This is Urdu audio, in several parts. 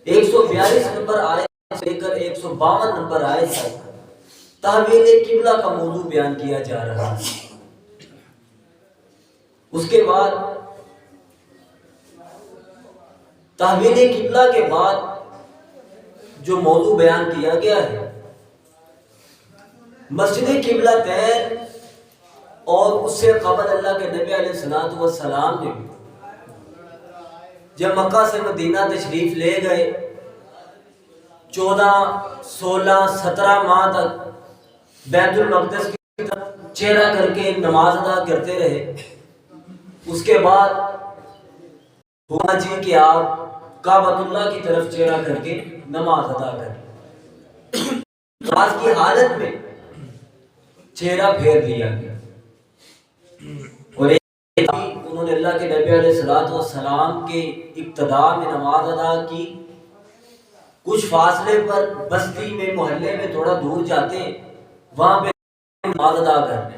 142 نمبر آیت سے لے کر 152 نمبر آیت تک تحویل قبلہ کا موضوع بیان کیا جا رہا ہے۔ اس کے بعد تحویل قبلہ کے بعد جو موضوع بیان کیا گیا ہے مسجد قبلہ تین، اور اس سے قبل اللہ کے نبی علیہ الصلوۃ والسلام نے جب مکہ سے مدینہ تشریف لے گئے 14 16 17 ماہ تک بیت المقدس کی طرف چہرہ کر کے نماز ادا کرتے رہے۔ اس کے بعد ہوا جی کہ آپ کعبۃ اللہ کی طرف چہرہ کر کے نماز ادا کریں۔ نماز کی حالت میں چہرہ پھیر لیا گیا، اور انہوں نے اللہ کے نبی علیہ الصلوۃ والسلام کے اقتداء میں نماز ادا کی۔ کچھ فاصلے پر بستی میں محلے میں تھوڑا دور جاتے ہیں، وہاں پہ نماز ادا کرنے،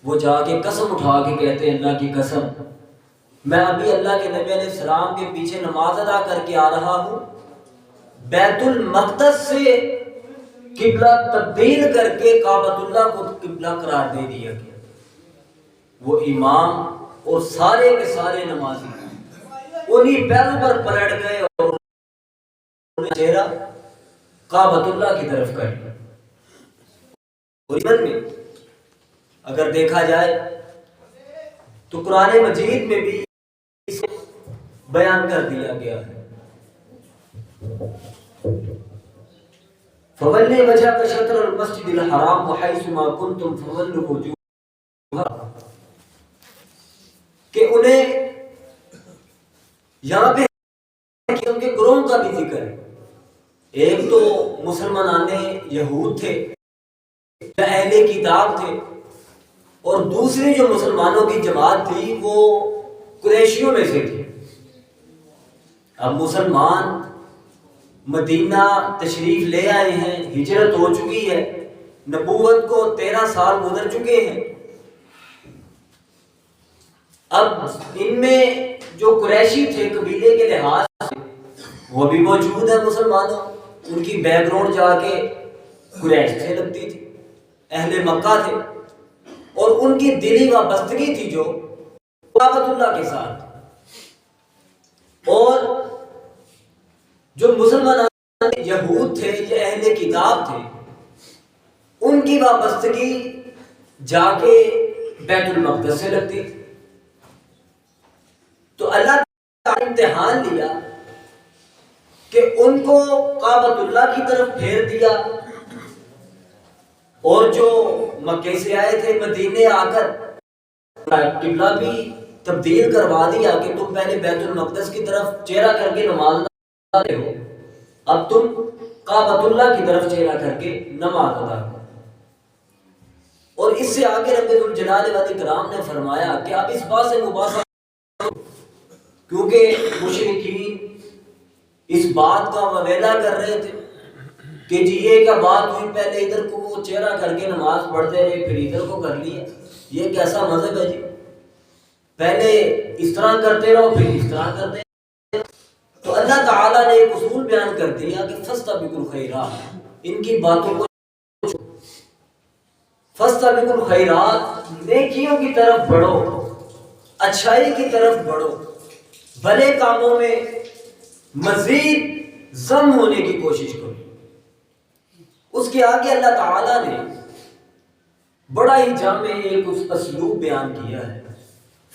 وہ جا کے قسم اٹھا کے کہتے ہیں اللہ کی قسم میں ابھی اللہ کے نبی علیہ السلام کے پیچھے نماز ادا کر کے آ رہا ہوں، بیت المقدس سے قبلہ تبدیل کر کے کعبۃ اللہ کو قبلہ قرار دے دیا گیا۔ وہ امام اور سارے کے سارے نمازی انہی پیروں پر پلٹ گئے اور چہرہ کعبۃ اللہ کی طرف کر لیا۔ اور میں اگر دیکھا جائے تو قرآن مجید میں بھی اسے بیان کر دیا گیا ہے۔ فَوَلِّ وَجْهَكَ شَطْرَ الْمَسْجِدِ الْحَرَامِ وَحَيْثُ مَا كُنْتُمْ فَوَلُّوا وُجُوهَكُمْ، کہ انہیں یہاں پہ ان کے گروہوں کا بھی ذکر ہے۔ ایک تو مسلمان یہود تھے، اہل کتاب تھے، اور دوسری جو مسلمانوں کی جماعت تھی وہ قریشیوں میں سے تھی۔ اب مسلمان مدینہ تشریف لے آئے ہیں، ہجرت ہو چکی ہے، نبوت کو 13 سال گزر چکے ہیں۔ اب ان میں جو قریشی تھے قبیلے کے لحاظ سے وہ بھی موجود ہے مسلمانوں، ان کی بیک گراؤنڈ جا کے قریش سے لگتی تھی، اہل مکہ تھے، اور ان کی دلی وابستگی تھی جو کعبۃ اللہ کے ساتھ۔ اور جو مسلمان یہود تھے یا اہل کتاب تھے ان کی وابستگی جا کے بیت المقدس سے لگتی تھی۔ تو اللہ تعالی نے امتحان لیا کہ ان کو کعبۃ اللہ کی طرف پھیر دیا، اور جو مکے سے آئے تھے مدینے آ کر قبلہ بھی تبدیل کروا دیا کہ تم پہلے بیت المقدس کی طرف چہرہ کر کے نماز ادا کرتے ہو، اب تم کعبۃ اللہ کی طرف چہرہ کر کے نماز ادا کرو۔ اور اس سے آگے رب ذوالجلال والاکرام نے فرمایا کہ اب اس بات سے مباحثہ، کیونکہ مشرکین اس بات کا وویلا کر رہے تھے کہ جی یہ کیا بات ہوئی، پہلے ادھر کو وہ چہرہ کر کے نماز پڑھتے رہے پھر ادھر کو کر لیا، یہ کیسا مذہب ہے جی، پہلے اس طرح کرتے رہو پھر اس طرح کرتے رہو۔ تو اللہ تعالیٰ نے ایک اصول بیان کر دیا کہ فاستبقوا الخیرات، ان کی باتوں کو فاستبقوا الخیرات، نیکیوں کی طرف بڑھو، اچھائی کی طرف بڑھو، بھلے کاموں میں مزید ضم ہونے کی کوشش کرو۔ اس کے آگے اللہ تعالیٰ نے بڑا ہی جامع ایک اسلوب بیان کیا ہے،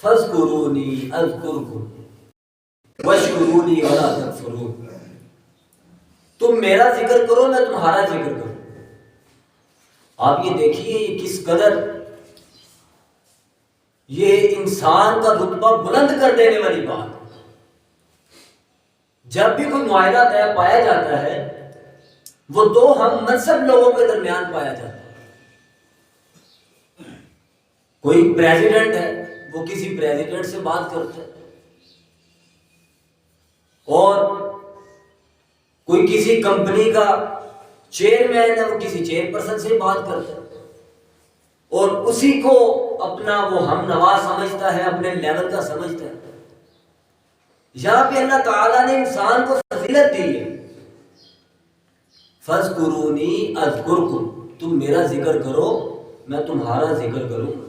فاذکرونی اذکرکم واشکرونی ولا تکفرون، تم میرا ذکر کرو میں تمہارا ذکر کروں۔ آپ یہ دیکھیے یہ کس قدر یہ انسان کا رتبہ بلند کر دینے والی بات ہے۔ جب بھی کوئی معاہدہ طے پایا جاتا ہے وہ دو ہم منصب لوگوں کے درمیان پایا جاتا ہے۔ کوئی پریزیڈنٹ ہے وہ کسی پریزیڈنٹ سے بات کرتا ہے، اور کوئی کسی کمپنی کا چیئرمین ہے وہ کسی چیئر پرسن سے بات کرتا ہے، اور اسی کو اپنا وہ ہم نوا سمجھتا ہے، اپنے لیول کا سمجھتا ہے۔ یہاں پہ اللہ تعالیٰ نے انسان کو فضیلت دی ہے، فاذکرونی اذکرکم، تم میرا ذکر کرو میں تمہارا ذکر کروں گا۔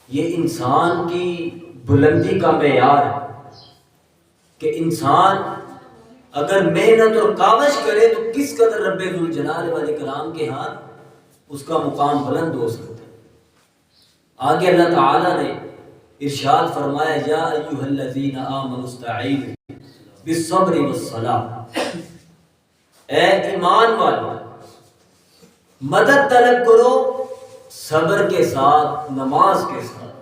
یہ انسان کی بلندی کا معیار ہے کہ انسان اگر محنت اور کاوش کرے تو کس قدر رب ذوالجلال والاکرام کے ہاں اس کا مقام بلند ہو سکتا ہے۔ آگے اللہ تعالیٰ نے ارشاد فرمایا یا ایھا الذین آمنوا استعینوا بالصبر والصلاۃ، اے ایمان والو مدد طلب کرو صبر کے ساتھ، نماز کے ساتھ۔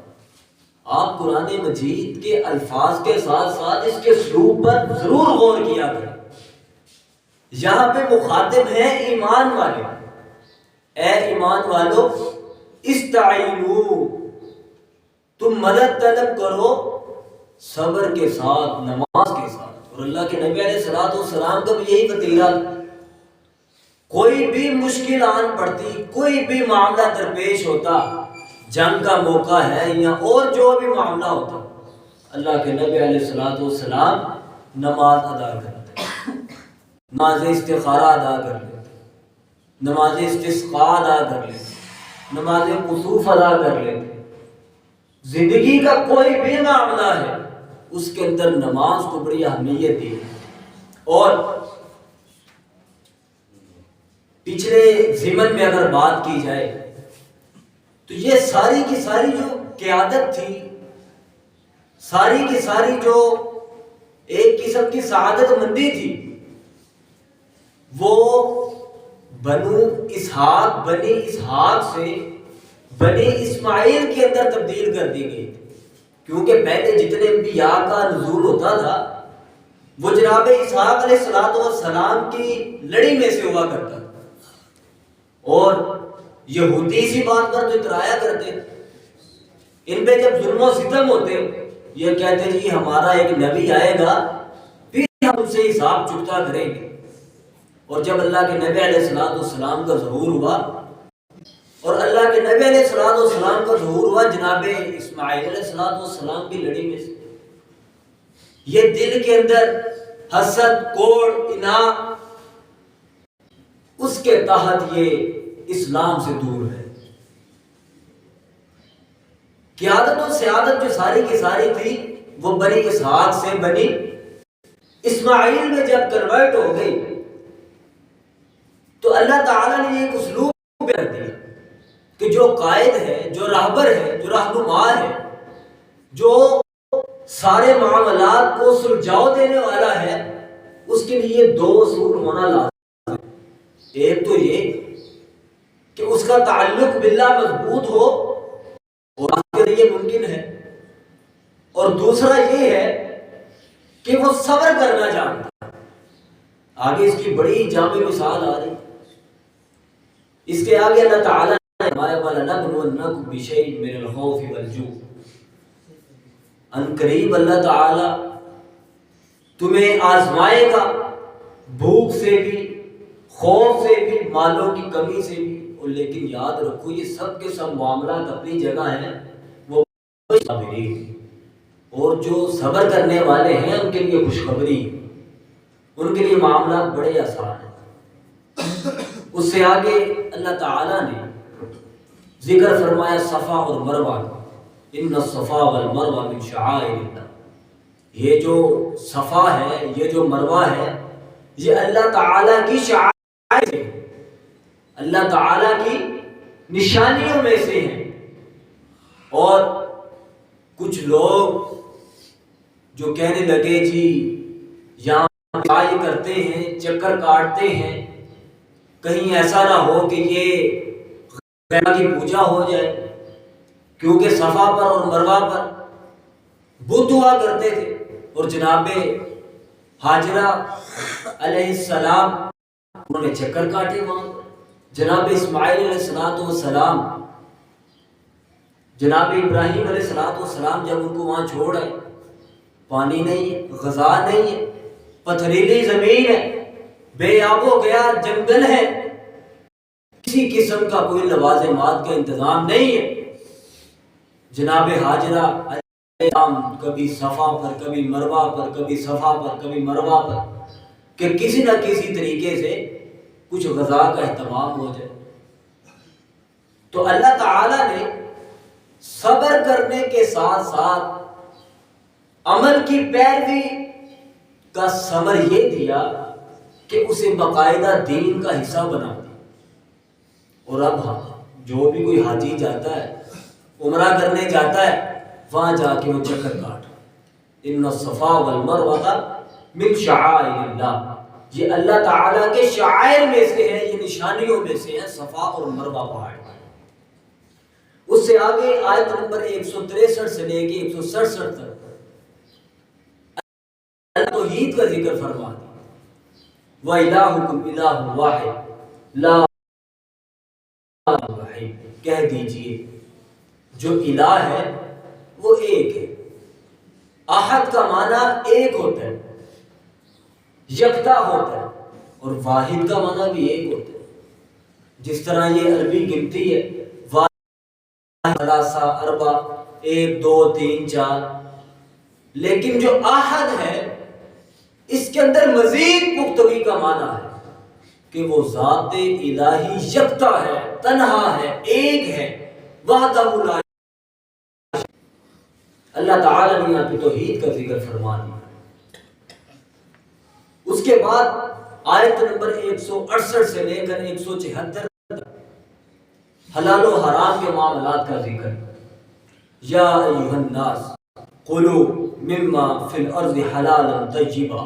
آپ قرآن مجید کے الفاظ کے ساتھ ساتھ اس کے اسلوب پر ضرور غور کیا کریں۔ یہاں پہ مخاطب ہیں ایمان والے، اے ایمان والو استعینوا، تم مدد طلب کرو صبر کے ساتھ، نماز کے ساتھ۔ اور اللہ کے نبی علیہ الصلوۃ والسلام کا بھی یہی وتیرہ، کوئی بھی مشکل آن پڑتی، کوئی بھی معاملہ درپیش ہوتا، جنگ کا موقع ہے یا اور جو بھی معاملہ ہوتا، اللہ کے نبی علیہ الصلوۃ والسلام نماز ادا کرتے، نماز استخارہ ادا کر لیتے، نماز استسقاء ادا کر لیتے، نماز کسوف ادا کر لیتے۔ زندگی کا کوئی بھی معاملہ ہے اس کے اندر نماز کو بڑی اہمیت دی۔ اور پچھلے ضمن میں اگر بات کی جائے تو یہ ساری کی ساری جو قیادت تھی، ساری کی ساری جو ایک قسم کی سعادت مندی تھی، وہ بنی اسحاق سے بنی اسماعیل کے اندر تبدیل کر دی گئی تھی، کیونکہ پہلے جتنے انبیاء کا نزول ہوتا تھا وہ جناب اسحاق علیہ الصلوۃ والسلام کی لڑی میں سے ہوا کرتا تھا، اور یہودی اسی بات پر تو اترایا کرتے، ان پہ جب ظلم و ستم ہوتے یہ کہتے جی ہمارا ایک نبی آئے گا پھر ہم ان سے حساب چکتا کریں گے۔ اور جب اللہ کے نبی علیہ الصلوۃ والسلام کا ظہور ہوا، اور اللہ کے نبی علیہ الصلوۃ والسلام کا ظہور ہوا جناب اسماعیل علیہ الصلوۃ والسلام کی لڑی میں سے، یہ دل کے اندر حسد، کوڑ، اناد، اس کے تحت یہ اسلام سے دور ہے۔ قیادت و سیادت جو ساری کی ساری تھی وہ بنی اسحاق سے بنی اسماعیل میں جب کنورٹ ہو گئی تو اللہ تعالیٰ نے ایک اسلوب کر دیا کہ جو قائد ہے، جو رہبر ہے، جو رہنما ہے، جو سارے معاملات کو سلجھاؤ دینے والا ہے، اس کے لیے دو اصول ہونا لازم ہے۔ ایک تو یہ کہ اس کا تعلق باللہ مضبوط ہو اور آپ کے لیے ممکن ہے، اور دوسرا یہ ہے کہ وہ صبر کرنا جانتا ہے۔ آگے اس کی بڑی جامع مثال آ رہی، اس کے آگے اللہ تعالیٰ نے فرمایا وَلَنَبْلُوَنَّكُمْ بِشَيْءٍ مِّنَ الْخَوْفِ وَالْجُوعِ، ان قریب اللہ تعالیٰ تمہیں آزمائے گا، بھوک سے بھی، خوف سے بھی، مالوں کی کمی سے بھی۔ اور لیکن یاد رکھو یہ سب کے سب معاملات اپنی جگہ ہیں، وہ صابرین، اور جو صبر کرنے والے ہیں ان کے لیے خوشخبری، ان کے لیے معاملات بڑے آسان ہیں۔ اس سے آگے اللہ تعالیٰ نے ذکر فرمایا صفا اور مروہ، ان الصفا والمروہ من شعائر اللہ، یہ جو صفا ہے، یہ جو مروہ ہے، یہ اللہ تعالیٰ کی شعائر ہے، اللہ تعالیٰ کی نشانیوں میں سے ہیں۔ اور کچھ لوگ جو کہنے لگے جی یہاں یہ کرتے ہیں، چکر کاٹتے ہیں، کہیں ایسا نہ ہو کہ یہ غیر کی پوجا ہو جائے، کیونکہ صفا پر اور مروہ پر بت ہوا کرتے تھے، اور جناب حاجرہ علیہ السلام انہوں نے چکر کاٹے وہاں، جناب اسماعیل علیہ السلام، جناب ابراہیم علیہ السلام جب ان کو وہاں چھوڑ آئے، پانی نہیں ہے، غذا نہیں ہے، پتھریلی زمین ہے، بے آب و گیا جنگل ہے، کسی قسم کا کوئی لوازمات کا انتظام نہیں ہے، جناب حاجرہ کبھی صفا پر کبھی مروہ پر کبھی صفا پر کبھی مروہ پر کہ کسی نہ کسی طریقے سے کچھ غذا کا اہتمام ہو جائے. تو اللہ تعالی نے صبر کرنے کے ساتھ ساتھ عمل کی پیروی کا ثمر یہ دیا کہ اسے باقاعدہ دین کا حصہ بنا دیا. اور اب جو بھی کوئی حاجی جاتا ہے عمرہ کرنے جاتا ہے وہاں جا کے وہ چکر کاٹ ان الصفا والمروہ من شعائر اللہ، یہ اللہ تعالیٰ کے شعائر میں سے ہے، یہ نشانیوں میں سے ہے صفا اور مروہ پہاڑ. اس سے آگے آیت نمبر 163 سے لے کے 167 تک اللہ توحید کا ذکر فرما دیا. وَإِلَٰهُكُمْ إِلَٰهٌ وَاحِدٌ لَا إِلَٰهَ إِلَّا هُوَ، کہہ دیجئے جو الہ ہے وہ ایک ہے. احد کا معنی ایک ہوتا ہے، یکتا ہوتا ہے، اور واحد کا معنی بھی ایک ہوتا ہے. جس طرح یہ عربی گنتی ہے واحد، ثلاثہ، اربع، 1 2 3 4، لیکن جو احد ہے اس کے اندر مزید پختگی کا معنی ہے کہ وہ ذات الہی یکتا ہے، تنہا ہے، ایک ہے، وحدہ لا. اللہ تعالیٰ نے یہاں پہ توحید کا ذکر فرما دیا. اس کے بعد آیت نمبر 168 سے لے کر 174 تک حلال و حرام کے معاملات کا ذکر. یا ایھا الناس کلوا مما فی الارض حلالا طیبا،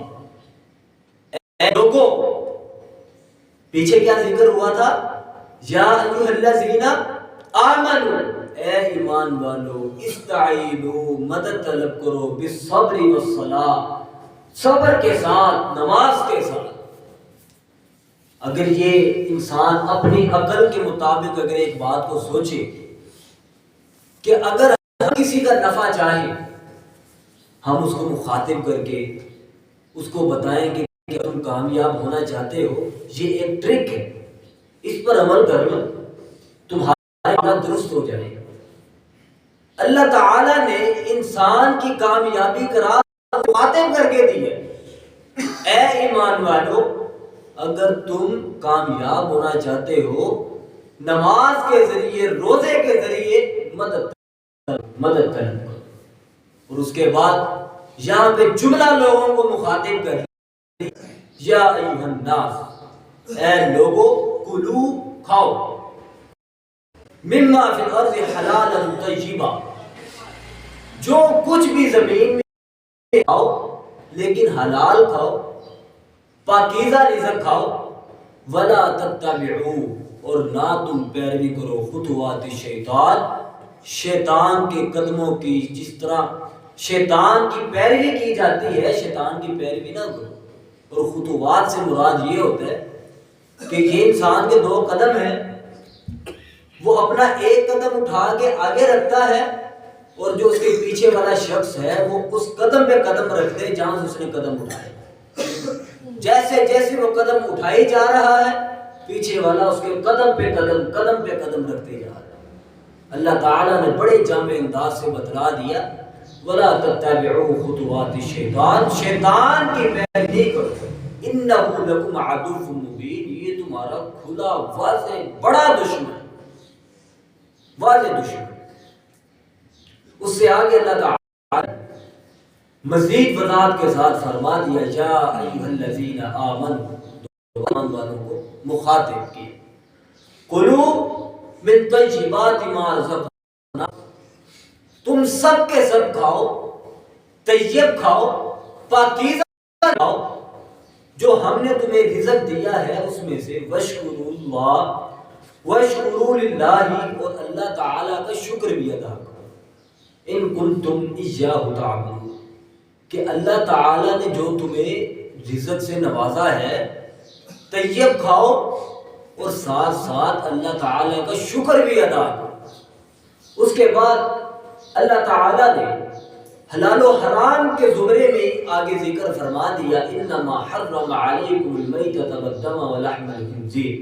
اے لوگو، پیچھے کیا ذکر ہوا تھا؟ یا ایھا الذین آمنوا، اے ایمان والو، استعینوا، مدد طلب کرو، بالصبر والصلاۃ، صبر کے ساتھ، نماز کے ساتھ. اگر یہ انسان اپنی عقل کے مطابق اگر ایک بات کو سوچے کہ اگر ہم کسی کا نفع چاہیں، ہم اس کو مخاطب کر کے اس کو بتائیں کہ تم کامیاب ہونا چاہتے ہو، یہ ایک ٹرک ہے، اس پر عمل کر لو، تمہارا عمل درست ہو جائے گا. اللہ تعالیٰ نے انسان کی کامیابی کا راز مخاطب کر کے دی ہے. اے ایمان والو، اگر تم کامیاب ہونا چاہتے ہو، نماز کے ذریعے، روزے کے ذریعے مدد کرو. اور اس کے بعد یہاں پہ جملہ لوگوں کو مخاطب کر یا ایھا الناس، اے لوگو، کلو، کھاؤ، مما فی الارض حلالا طیبا، جو کچھ بھی زمین میں کھاؤ لیکن حلال کھاؤ، پاکیزہ رزق کھاؤ. ولا تتبعوا، اور نہ تم پیروی کرو، خطوات شیطان، شیطان کے قدموں کی. جس طرح شیطان کی پیروی کی جاتی ہے، شیطان کی پیروی نہ کرو. اور خطوات سے مراد یہ ہوتا ہے کہ یہ انسان کے 2 قدم ہیں، وہ اپنا ایک قدم اٹھا کے آگے رکھتا ہے، اور جو اس کے پیچھے والا شخص ہے وہ اس قدم پہ قدم رکھ دے جہاں سے اس نے قدم اٹھائے. جیسے جیسے وہ قدم اٹھائی جا رہا ہے، پیچھے والا اس کے قدم پہ قدم رکھتے جا رہا ہے. اللہ تعالیٰ نے بڑے جامع انداز سے بتلا دیا، وَلَا تَتَّبِعُوا خُطُوَاتِ الشَّيْطَانِ، شیطان کی پیروی کرو، إِنَّهُ لَكُمْ عَدُوٌّ مُّبِينٌ، یہ تمہارا کھلا واضح بڑا دشمن، واضح دشمن. اس سے آگے اللہ تعالیٰ مزید وضاحت کے ساتھ فرما دیا، یا ایھا الذین آمنوا، ایمان والوں کو مخاطب کیا، کلوا من طیبات ما رزقناکم، تم سب کے سب کھاؤ، طیب کھاؤ، پاکیزہ کھاؤ جو ہم نے تمہیں رزق دیا ہے اس میں سے. واشکروا اللہ، واشکروا للہ، اور اللہ تعالیٰ کا شکر بھی ادا کرو. ان کنتم ایاہ تعبدون، کہ اللہ تعالیٰ نے جو تمہیں رزق سے نوازا ہے، طیب کھاؤ اور ساتھ ساتھ اللہ تعالیٰ کا شکر بھی ادا کرو. اس کے بعد اللہ تعالیٰ نے حلال و حرام کے زمرے میں آگے ذکر فرما دیا، انما حرم علیکم المیتۃ والدم ولحم الخنزیر،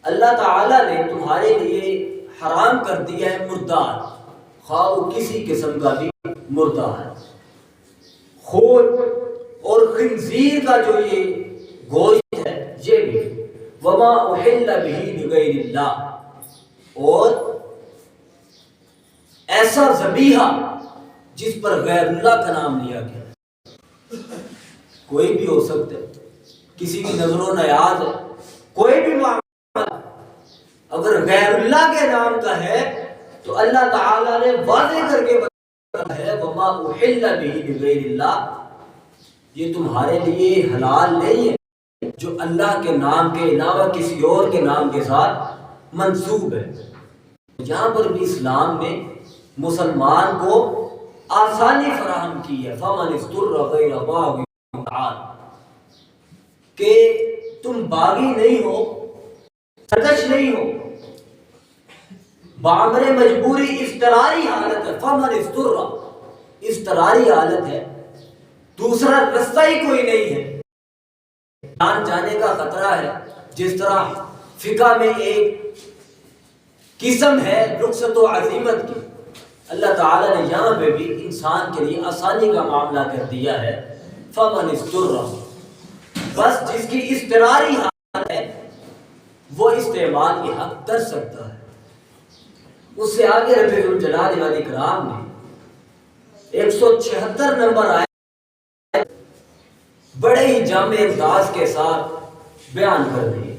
اللہ تعالیٰ نے تمہارے لیے حرام کر دیا ہے مردار، خواہ وہ کسی قسم کا بھی مردہ ہے۔ خون اور خنزیر کا جو یہ گوشت ہے یہ بھی، وما احل به لغیر اللہ، اور ایسا ذبیحہ جس پر غیر اللہ کا نام لیا گیا، کوئی بھی ہو سکتا ہے، کسی کی نظر و نیاز ہے، کوئی بھی معاملہ اگر غیر اللہ کے نام کا ہے تو اللہ تعالیٰ نے واضح کر کے بتایا ہے وما احل به لغیر اللہ، یہ تمہارے لیے حلال نہیں ہے جو اللہ کے نام کے علاوہ کسی اور کے نام کے ساتھ منسوب ہے۔ یہاں پر بھی اسلام نے مسلمان کو آسانی فراہم کی ہے، فمن اضطر غیر باغ کہ تم باغی نہیں ہو، سرکش نہیں ہو، بامر مجبوری اضطراری حالت ہے، فمن اضطر اضطراری حالت ہے، دوسرا رستہ ہی کوئی نہیں ہے، جان جانے کا خطرہ ہے۔ جس طرح فقہ میں ایک قسم ہے رخصت و عزیمت کی، اللہ تعالیٰ نے یہاں پہ بھی انسان کے لیے آسانی کا معاملہ کر دیا ہے، فمن اضطر، بس جس کی اضطراری حالت ہے وہ استعمال کی حق کر سکتا ہے۔ اس سے آگے رب الجلال والاکرام نے 176 نمبر آیت بڑے ہی جامع انداز کے ساتھ بیان کر دیے،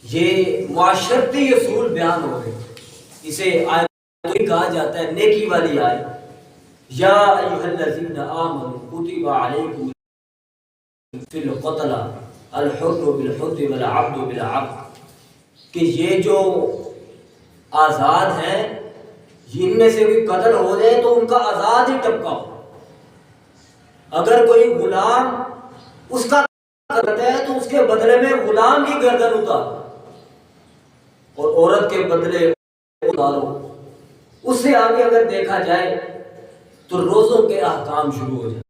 یہ معاشرتی اصول بیان ہو گئے، اسے آیت کہا جاتا ہے نیکی والی آیت، یا ایھا الذین آمنوا کتب علیکم فی القتل الحر بالحر والعبد بالعبد، کہ یہ جو آزاد ہیں ان میں سے کوئی قتل ہو جائے تو ان کا آزاد ہی ٹپکا ہو، اگر کوئی غلام اس کا کرتا ہے تو اس کے بدلے میں غلام کی گردن اتار، اور عورت کے بدلے اتارو۔ اس سے آگے اگر دیکھا جائے تو روزوں کے احکام شروع ہو جائے،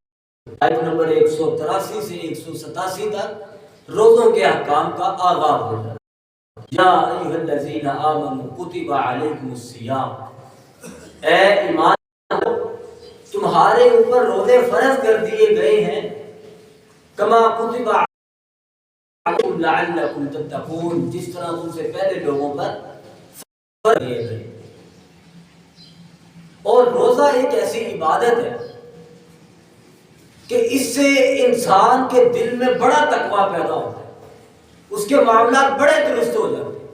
آیت نمبر 183 سے 187 تک روزوں کے احکام کا آغاز ہو جائے۔ یا ایھا الذین آمنوا کتب علیکم الصیام، اے ایمان والو تمہارے اوپر روزے فرض کر دیے گئے ہیں، کما کتب علیکم لعلکم تتقون، جس طرح تم سے پہلے لوگوں پر فرض کیے گئے۔ اور روزہ ایک ایسی عبادت ہے کہ اس سے انسان کے دل میں بڑا تقویٰ پیدا ہوتا ہے، اس کے معاملات بڑے درست ہو جاتے ہیں۔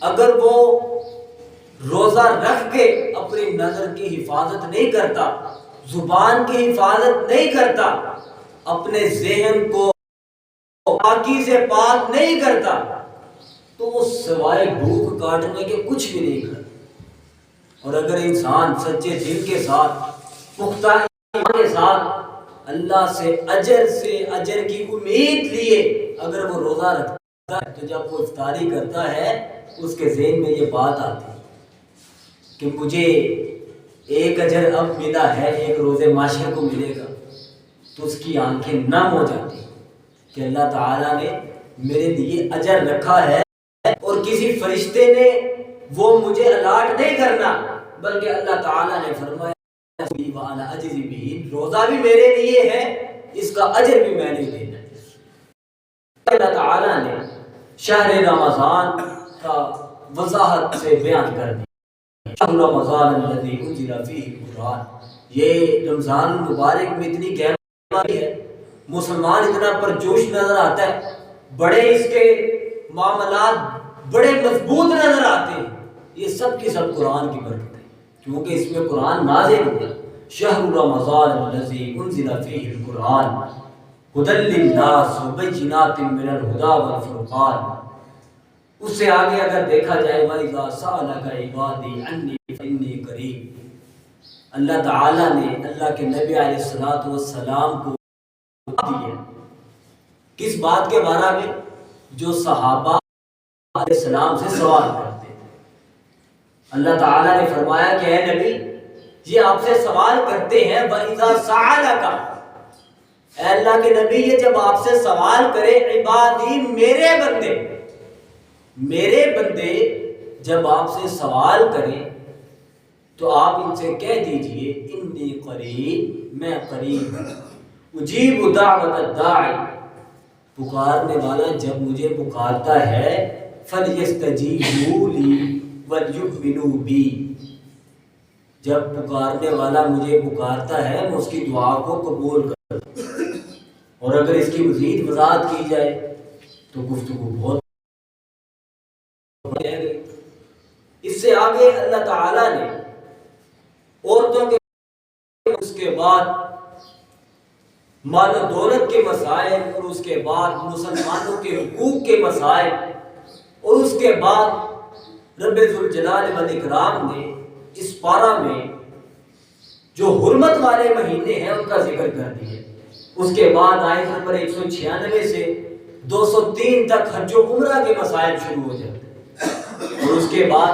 اگر وہ روزہ رکھ کے اپنی نظر کی حفاظت نہیں کرتا، زبان کی حفاظت نہیں کرتا، اپنے ذہن کو پاکی سے پاک نہیں کرتا، تو وہ سوائے بھوک کاٹنے کے کچھ بھی نہیں کرتا۔ اور اگر انسان سچے دل کے ساتھ، پختہ ایمان کے ساتھ اللہ سے اجر کی امید لیے اگر وہ روزہ رکھتا ہے، تو جب وہ افطاری کرتا ہے اس کے ذہن میں یہ بات آتی ہے کہ مجھے ایک اجر اب ملا ہے، ایک روزے معاشر کو ملے گا، تو اس کی آنکھیں نم ہو جاتی کہ اللہ تعالیٰ نے میرے لیے اجر رکھا ہے، اور کسی فرشتے نے وہ مجھے الاٹ نہیں کرنا، بلکہ اللہ تعالیٰ نے فرمایا وَأَنَا أَجْزِي بِهِ، روزہ بھی میرے لیے ہے، اس کا اجر بھی میں نے دینا ہے۔ اللہ تعالیٰ نے شہر رمضان کا وضاحت سے بیان کر دیا، شہر رمضان الذی انزل فیہ القرآن، یہ رمضان المبارک میں اتنی گہرائی ہے، مسلمان اتنا پرجوش نظر آتا ہے، بڑے اس کے معاملات بڑے مضبوط نظر آتے ہیں، یہ سب کی سب قرآن کی برکت ہے، کیونکہ اس میں قرآن نازل ہوا۔ شہر رمضان الذی انزل فیہ القرآن ھدی للناس وبینات من الھدی والفرقان۔ اس سے آگے اگر دیکھا جائے وَإِذَا سَأَلَكَ عِبَادِي عَنِّي فَإِنِّي قَرِيبٌ، اللہ تعالیٰ نے اللہ کے نبی علیہ السلام کو دیا کس بات کے بارے میں؟ جو صحابہ علیہ السلام سے سوال کرتے تھے۔ اللہ تعالیٰ نے فرمایا کہ اے نبی یہ آپ سے سوال کرتے ہیں، وَإِذَا سَأَلَكَ، اے اللہ کے نبی یہ جب آپ سے سوال کرے، عبادی میرے بندے جب آپ سے سوال کریں، تو آپ ان سے کہہ دیجئے انی قریب، میں قریب ہوں، اجیب دعوت الداعی، پکارنے والا جب مجھے پکارتا ہے، فلیستجیبوا لی ولیؤمنوا بی، جب پکارنے والا مجھے پکارتا ہے میں اس کی دعا کو قبول کرتا ہوں۔ اور اگر اس کی مزید وضاحت کی جائے تو گفتگو بہت ہے۔ اس سے آگے اللہ تعالیٰ نے عورتوں کے اس کے بعد مال و دولت کے مسائل، اور اس کے بعد مسلمانوں کے حقوق کے مسائل، اور اس کے بعد رب ذوالجلال والاکرام نے اس پارہ میں جو حرمت والے مہینے ہیں ان کا ذکر کر دیا۔ اس کے بعد آیت نمبر 196 سے 203 تک حج و عمرہ کے مسائل شروع ہو جاتے ہیں، اور اس کے بعد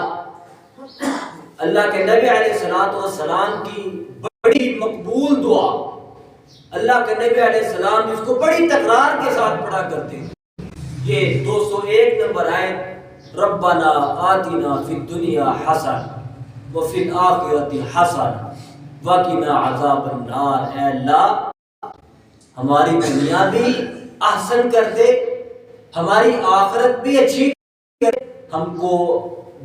اللہ کے نبی علیہ الصلوۃ والسلام کی بڑی مقبول دعا، اللہ کے نبی علیہ السلام اس کو بڑی تکرار کے ساتھ پڑھا کرتے ہیں۔ یہ 201 نمبر آیت، ربنا آتنا فی الدنیا حسنہ وفی الآخرۃ حسنہ وقنا عذاب النار، اے اللہ ہماری دنیا بھی احسن کر دے، ہماری آخرت بھی اچھی کر دے، ہم کو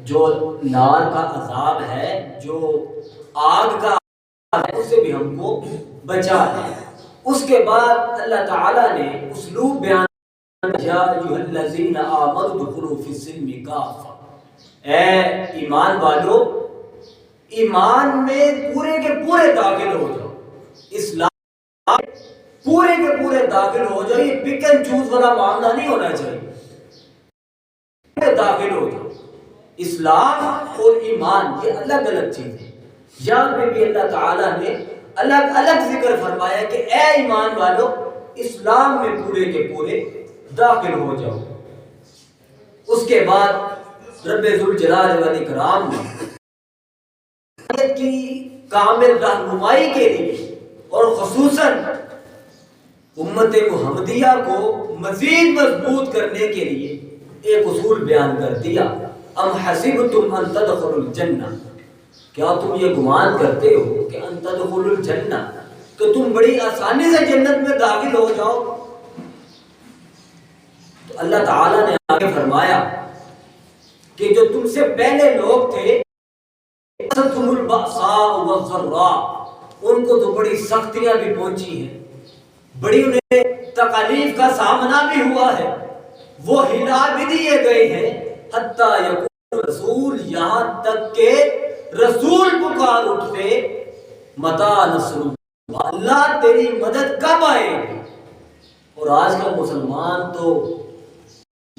جو نار کا عذاب ہے، جو آگ کا عذاب ہے، اس سے بھی ہم کو بچا دے۔ اس کے بعد اللہ تعالیٰ نے اسلوب بیان یا ایھا الذین آمنوا ادخلوا فی السلم کافۃ، اے ایمان والو ایمان میں پورے کے پورے داخل ہو جاؤ، اسلام پورے کے پورے داخل ہو جاؤ۔ یہ پک اینڈ چوز والا معاملہ نہیں ہونا چاہیے، پورے داخل ہو جاؤ۔ اسلام اور ایمان یہ الگ الگ چیزیں، یہاں پہ بھی اللہ تعالیٰ نے الگ الگ ذکر فرمایا کہ اے ایمان والو اسلام میں پورے کے پورے داخل ہو جاؤ۔ اس کے بعد رب ذوالجلال والاکرام نے کی کامل رہنمائی کے لیے اور خصوصاً امت محمدیہ کو مزید مضبوط کرنے کے لیے ایک اصول بیان کر دیا، ام حسبتم ان تدخلوا الجنہ، کیا تم یہ گمان کرتے ہو کہ ان تدخلوا الجنہ، کہ تم بڑی آسانی سے جنت میں داخل ہو جاؤ؟ تو اللہ تعالیٰ نے آگے فرمایا کہ جو تم سے پہلے لوگ تھے مَسَّتْهُمُ الْبَأْسَاءُ وَالضَّرَّاءُ، ان کو تو بڑی سختیاں بھی پہنچی ہیں، بڑی انہیں تکالیف کا سامنا بھی ہوا ہے، وہ ہلا بھی دیے گئے ہیں، حتیٰ یقول رسول، یہاں تک کہ رسول پکار اٹھتے متی نصر اللہ، اللہ تیری مدد کب آئے گی؟ اور آج کا مسلمان تو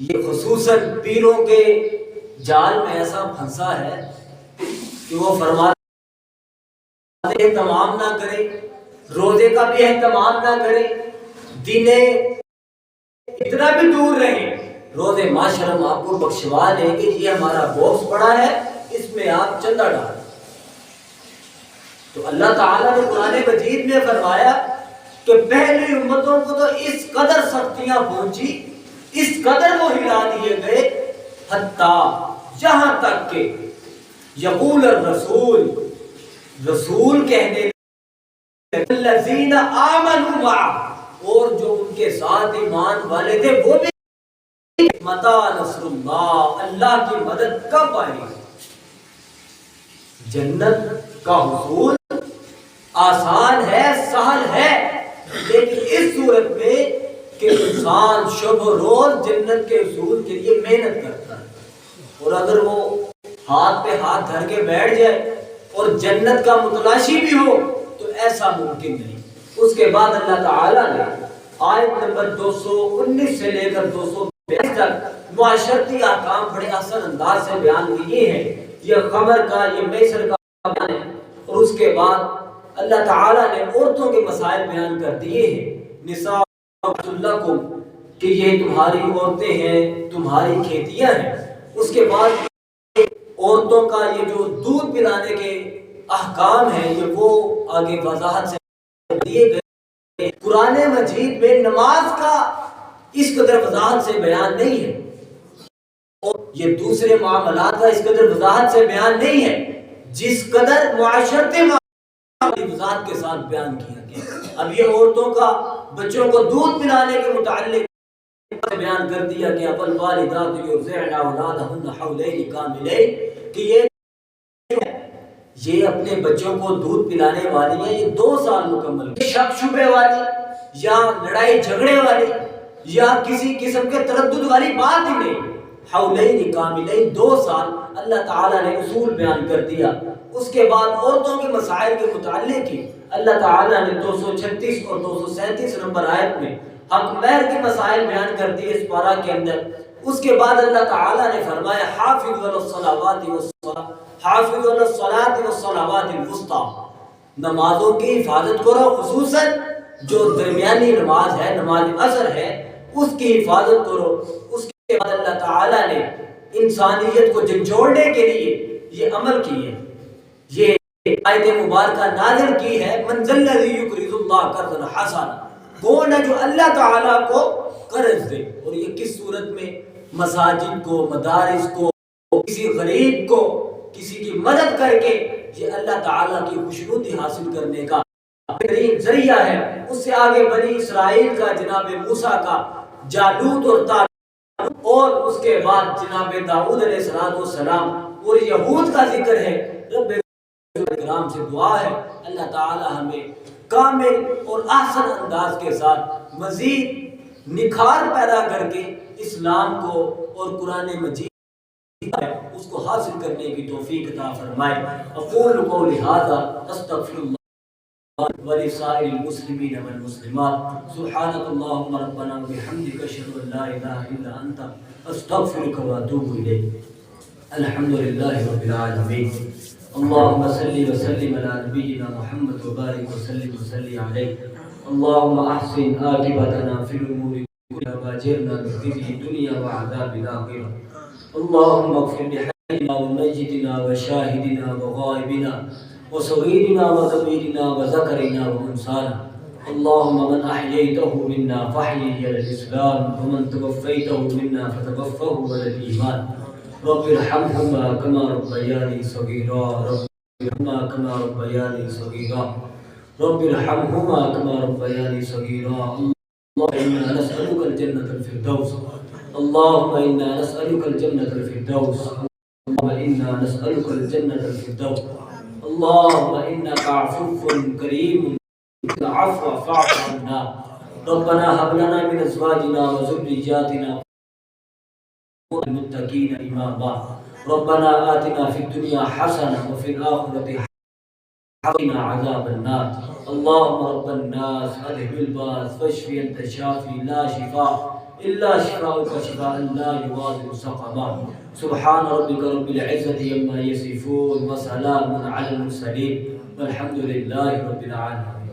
یہ خصوصاً پیروں کے جال میں ایسا پھنسا ہے کہ وہ فرماتے اہتمام نہ کرے، روزے کا بھی اہتمام نہ کرے، دینیں اتنا بھی دور رہیں، روزے معاشر ہم آپ کو بخشوا لیں گے، یہ ہمارا باکس پڑا ہے اس میں آپ چندہ ڈالیں۔ تو اللہ تعالیٰ نے قرآن مجید میں فرمایا کہ پہلی امتوں کو تو اس قدر سختیاں پہنچی، اس قدر وہ ہلا دیے گئے، حتیٰ یہاں تک کہ یقول الرسول، رسول کہنے الذین آمنوا معہ، اور جو ان کے ساتھ ایمان والے تھے وہ بھی متی نصر اللہ، اللہ کی مدد کب آئے گی؟ جنت کا حصول آسان ہے، سہل ہے، لیکن اس صورت میں کہ انسان شب و روز جنت کے حصول کے لیے محنت کرتا ہے، اور اگر وہ ہاتھ پہ ہاتھ دھر کے بیٹھ جائے اور جنت کا متلاشی بھی ہو تو ایسا ممکن نہیں۔ اس کے بعد اللہ تعالیٰ نے آیت نمبر 219 سے لے کر 242 تک معاشرتی احکام بڑے احسن انداز سے بیان کیے ہیں، یہ خمر کا، یہ میسر کا بیان ہے، اور اس کے بعد اللہ تعالیٰ نے عورتوں کے مسائل بیان کر دیے ہیں، نساء لکم، کہ یہ تمہاری عورتیں ہیں، تمہاری کھیتیاں ہیں۔ اس کے بعد عورتوں کا یہ جو دودھ پلانے کے احکام ہیں یہ وہ آگے وضاحت سے دیے گئے۔ قرآن مجید میں نماز کا اس قدر وضاحت سے بیان نہیں ہے، اور یہ دوسرے معاملات کا اس قدر وضاحت سے بیان نہیں ہے، جس قدر معاشرتی وضاحت کے ساتھ بیان کیا گیا۔ اب یہ عورتوں کا بچوں کو دودھ پلانے کے متعلق بیان کر دیا گیا، فالوالدات یرضعن اولادہن حولین کاملین، کہ یہ اپنے بچوں کو دودھ پلانے والی ہے، یہ 2 سال مکمل، شک شبے والی یا لڑائی جھگڑے والی یا کسی قسم کے تردد والی بات ہی نہیں۔ حولین کاملین، 2 سال اللہ تعالیٰ نے اصول بیان کر دیا۔ اس کے بعد عورتوں کے مسائل کے متعلق ہی اللہ تعالیٰ نے 236 اور 237 نمبر آیت میں حق مہر کے مسائل بیان کر دیے اس پارہ کے اندر۔ اس کے بعد اللہ تعالیٰ نے فرمایا حافظوا علی الصلوات والصلوات الوسطی، نمازوں کی حفاظت کرو، خصوصاً جو درمیانی نماز ہے، نماز عصر ہے، اس کی حفاظت کرو۔ اس کے بعد اللہ تعالیٰ نے انسانیت کو جھنجھوڑنے کے لیے یہ عمل کی ہے، یہ آیت مبارکہ نازل کی ہے، من ذا الذی یقرض اللہ قرضا حسنا، کون ہے جو اللہ تعالیٰ کو قرض دے، اور یہ کس صورت میں؟ مساجد کو، مدارس کو، کسی غریب کو، کسی کی مدد کر کے، یہ اللہ تعالیٰ کی خوشنودی حاصل کرنے کا بہترین ذریعہ ہے۔ اس سے آگے بنی اسرائیل کا جناب موسیٰ کا جالوت اور طالوت، اور اس کے بعد جناب داؤد علیہ السلام اور یہود کا ذکر ہے۔ رب کرام سے دعا ہے اللہ تعالی ہمیں کامل اور احسن انداز کے ساتھ مزید نکھار پیدا کر کے اسلام کو اور قرآن مجید اس کو حاصل کرنے کی توفیق عطا فرمائے۔ اقول قولی ھذا استغفر اللہ ولسائر المسلمین والمسلمات، سبحانک اللہم ربنا وبحمدک اشہد ان لا الہ الا انت استغفرک واتوب الیک۔ الحمدللہ رب العالمین، اللهم صل وسلم على نبينا محمد وبارك وسلم وصلي عليه، اللهم احسن عاقبتنا في الامور كلها واجرنا من خزي الدنيا وعذاب الاخره، اللهم اغفر لحينا وميتنا وشاهدنا وغائبنا وصغيرنا وكبيرنا وذكرنا وانثانا، اللهم من احييته منا فاحيه على الاسلام ومن توفيته منا فتوفه على الايمان، رب ارحمهما كما ربياني صغيرا، رب ارحمهما كما ربياني صغيرا، رب ارحمهما كما ربياني صغيرا، اللهم إنا نسألك الجنة الفردوس، اللهم إنا نسألك الجنة الفردوس، اللهم إنا نسألك الجنة الفردوس، اللهم إنك عفو كريم العفو فاعف عنا، ربنا هب لنا من أزواجنا وذرياتنا المتقين إماما، ربنا آتنا في الدنيا حسنة وفي الآخرة حسنة وقنا عذاب النار، اللهم رب الناس أذهب الباس واشف أنت الشافي لا شفاء إلا شفاءك شفاء لا يغادر سقما، سبحان ربك رب العزة عما يصفون وسلام على المرسلين والحمد لله رب العالمين۔